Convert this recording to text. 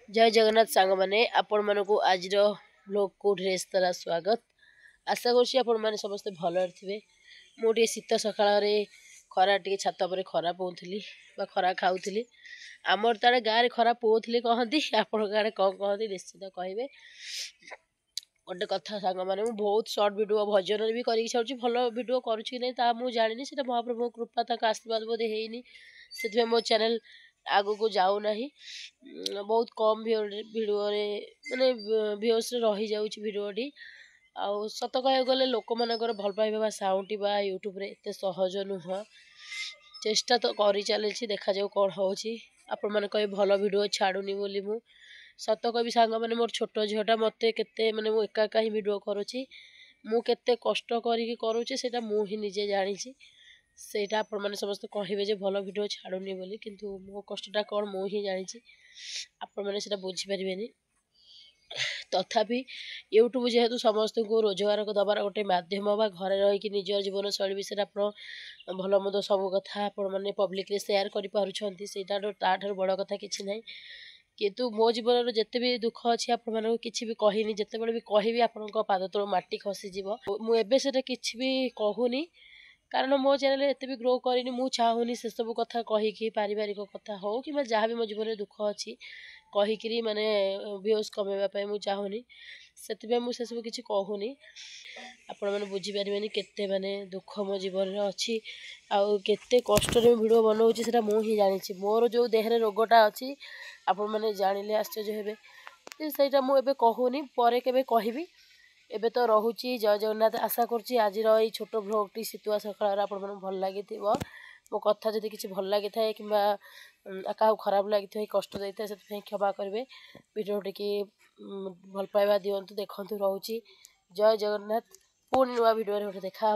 जय जगन्नाथ सांग मैंने आपण मानक आज ब्लॉग को ढेर सारा स्वागत। आशा कर समस्ते भल थे। मुझे शीत सकाल खरा टे छात पर खरा पौली खरा खाऊली। आमर तो गाँव में खरा पौली कहती आपण गाँव कौन कहती निश्चित कहे। गोटे कथा सांग मैंने बहुत सर्ट भिडियो भजन भी कर भल भिड करुच्छी नहीं मुझे जानी से महाप्रभु कृपा तक आशीर्वाद बोधे है से मो चैनल आगु को जाऊना बहुत कम भिडियो माने व्यूज रही जाऊँ भिडियोटी आउ सत कह गले लोक मानकर भल पाइबा साउंटिबा यूट्यूब रे एते सहज नुह। चेष्टा तो करी चली देखा जाऊ कौन होची। आपण माने कहे भल भिडियो छाड़ूनी बोली मु सत कवि सांग मैंने मोर छोट झीटा मत के मैंने एका एका ही भिड करुच्ची मु केते कष्ट करी करुच्ची सेटा मु ही निजे जानी सेटा आपण माने समस्त कहिबे जे भल भिडियो छाड़ूनी बोली किंतु मो कष्टटा कौन मु ही जानी आपण माने सेटा बुझी परिबेनी। तथापि यूट्यूब जेहेतु समस्त को रोजगार को दबार गोटे माध्यम बा घरे रही निज जीवन शैली विषय आप भल मद सब कथा आपण मैंने पब्लिक सेयार कर बड़ कथा किसी ना किंतु मो जीवन जिते भी दुख अच्छी आपण किसी भी कहनी जिते बड़े भी कहबी आपण पाद तल माटी खसीज मुझे किसी भी कहूनी कारण मो चैनल एत भी ग्रो करनी मु चाहूनी से सब कथा कहीकि पारिवारिक कथा हो कि जहाँ भी मो जीवन दुख अच्छी कहीकि माने व्यूज कमेवाई मुझे चाहूनी से मुझे सब किसी कहूनी। आपण मैंने बुझीपारे केते माने दुख मो जीवन अच्छी आउ केते कष्ट भिडियो बनाऊँगी से मुझे जानी मोर जो देहरे रोगटा अच्छी आपण मैंने जानिले आश्चर्य हेबे सेटा मुझे कहूनी पर केबे कहबी एबे तो रोची। जय जगन्नाथ आशा करुँची आज ये छोट ब्लॉगटी शीतुआ सकाळ आपण भल लगी मो कथा जदि किसी भल लगी था कि क्या खराब लगी कष्ट देता है से क्षमा करेंगे भिडियो टी भल पाइबा दिंतु देखु रोची। जय जगन्नाथ पुणी नुआ भिडियो देखा।